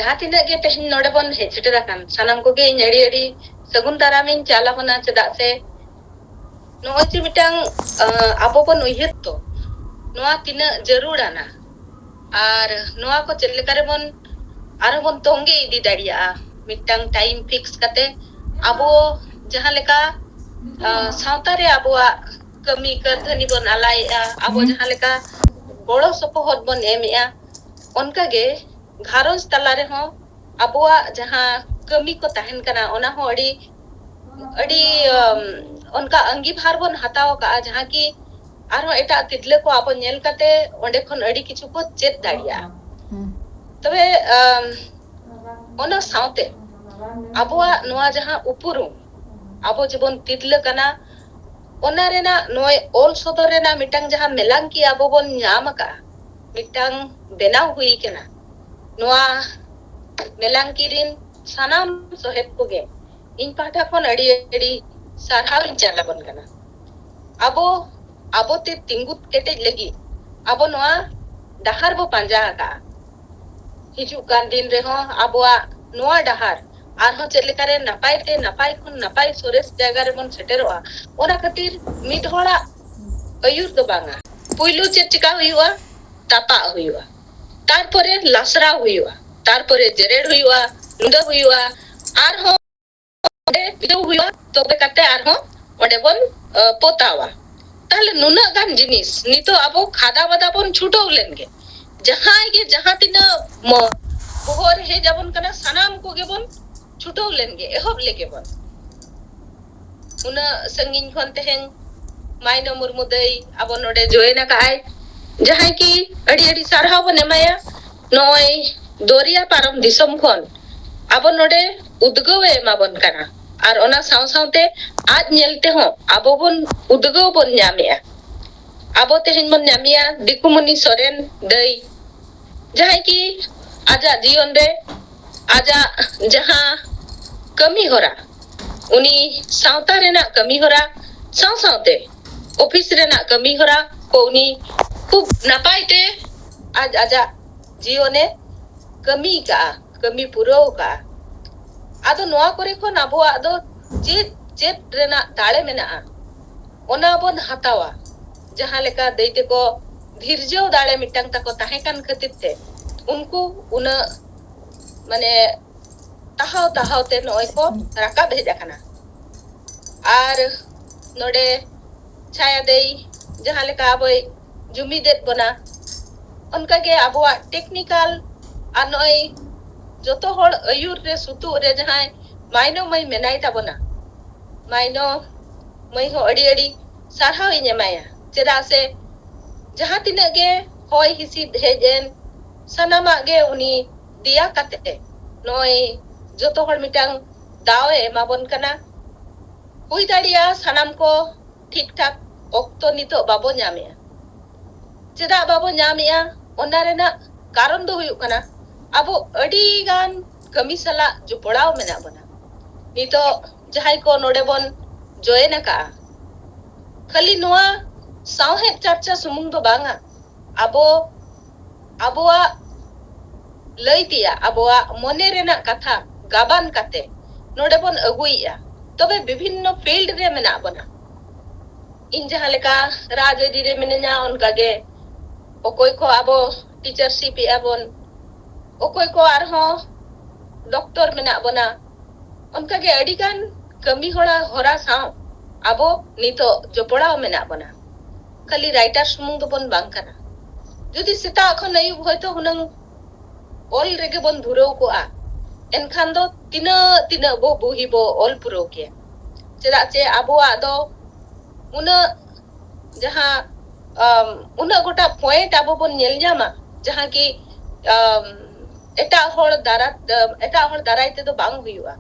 जहाँ तीना के तेहन नोडे बन हेज सेटेरा कान सानाम को गे अड़ी अड़ी सगुन दारामिन चाला बना चेदा से नोय चे मिटांग आबो बन उयहर तो नोआ तीना जरूर आना और नोआ को चेले करे बन आरो बन तोंगे इदी दाड़िया मिटांग टाइम फिक्स काते आबो जहाँ लेका सावता रे आबोआ कमी करधनी बन आलाया आबो जहाँ लेका बड़ो सपोहद बन एमेया उनका गे घारोज तला रे हो आबोआ जहाँ कमी को तहन कना ओना हो अड़ी अड़ी उनका अंगीभार बन हताओ का जहाँ की आरो एटा तिदले को आबो नेल काते ओंडे खन अड़ी किछु को चेत दाड़िया तबे ओना सावते आबोआ नोआ जहाँ उपुरु आबो जबन तिदले कना ओना रेना नोय ओल सदर रेना मिटांग जहाँ मेलांग की आबो बन न्याम का मिटांग बेनाव हुई केना नोआ मेलांग की रिन सानाम सोहेब को गे इन पाठा खन अड़ी अड़ी सारहाव इन चाला बन कना आबो ते तिंगुत केटे लगी आबो नोआ डहार बो पांजा का हिजु कान दिन रे हो आबोआ नोआ डहार आरहो चेलेकारे नपाय ते नपाय खन नपाय सोरेस जायगा रे बन सेटेरोआ ओना खातिर मिद होड़ा अयुर दो बांगा पुइलु चेत चिका हुइवा तापा हुइवा तारपरे लासरा हुइवा तारपरे जेरेड हुइवा नुंदा हुइवा आरहो बिदो हुइवा तोबे काते आरहो ओडे बन पोतावा ताले नुना गान जिनिस नितो आबो खादा बदा बन छुटो लेनगे जहां गे जहां तिना बोहर हे जाबन कना सनाम को गे बन छुटो लेनगे एहब लेके बन उना संगिन खन तेहेन माइनो मुर्मु दई आबो नोडे जोयना काय जहां की अड़ी अड़ी सारहाव बन एमाया नोय दोरिया पारम दिसम खन आबो नोडे उद्गवे एमा बन कना और ओना साव सावते आज नेलते हो आबो बन उद्गव बन न्यामिया आबो तेहेन बन न्यामिया दिकुमुनि सोरेन दई जहां की आजा जीवन रे आजा जहां कमी होरा उनी सावता रेना कमी होरा साव सावते ऑफिस रेना कमी होरा को उनी खूब नापाय ते आज आजा जीवने कमी का कमी पुरो का आदो नोआ करे खन आबोआ दो चेत चेत रेना दाड़े मेना ओना बन हतावा जहां लेका दैते को धीरजो दाड़े मिटांग तको ताहे कान खातिर ते उनको उना माने ताहाव ताहाव ते नोय को राका भेजा कना आर नोडे छाया देई जहां लेका आबोय जुमी देत बना उनका के आबोआ टेक्निकल आ नोय जोतो होड़ अयुर रे सुतु रे जहां माइनो मई मेनाय ताबना माइनो मई हो अड़ी अड़ी सारहाव इने माया चेदा से जहां तिना गे होय हिसिद हेजेन सनामा गे उनी दिया काते नोय जोतो होड़ मिटांग दावे एमाबन कना हुई दाड़िया सनाम को ठीक ठाक ओक्तो नितो बाबो न्यामिया चेदा बाबो न्यामिया ओना रेना कारण दो हुयु कना आबो अड़ी गान कमी सला जो पड़ाव मेना बना नितो जहां को नोडे बन जोयना का खाली नोआ सावहे चर्चा सुमुंग दो बांगा आबो आबोआ लैतिया आबोआ मने रेना कथा गाबान काते नोडे बन अगुइया तबे विभिन्न फील्ड रे मेना बना इन जहां लेका राजनीति रे मेना उनका गे ओकोय को आबो टीचरशिप आबोन ओकोय को आरहो डॉक्टर मेना बना उनका गे अडिगान कमी होरा साव आबो नितो जोपड़ाव मेना बना खाली राइटर सुमुंग दो बन बांग कना जुदी सेता खन अयुब होयतो हुनंग ओल रेगे बन धुरव को आ एनखान दो तिना तिना बो बुही बो ओल पुरो के चेदा चे आबोआ दो उना जहां उना गोटा पॉइंट आबो बन नेल जामा जहां की एटा होड़ दाराय ते दो बांग हुयुआ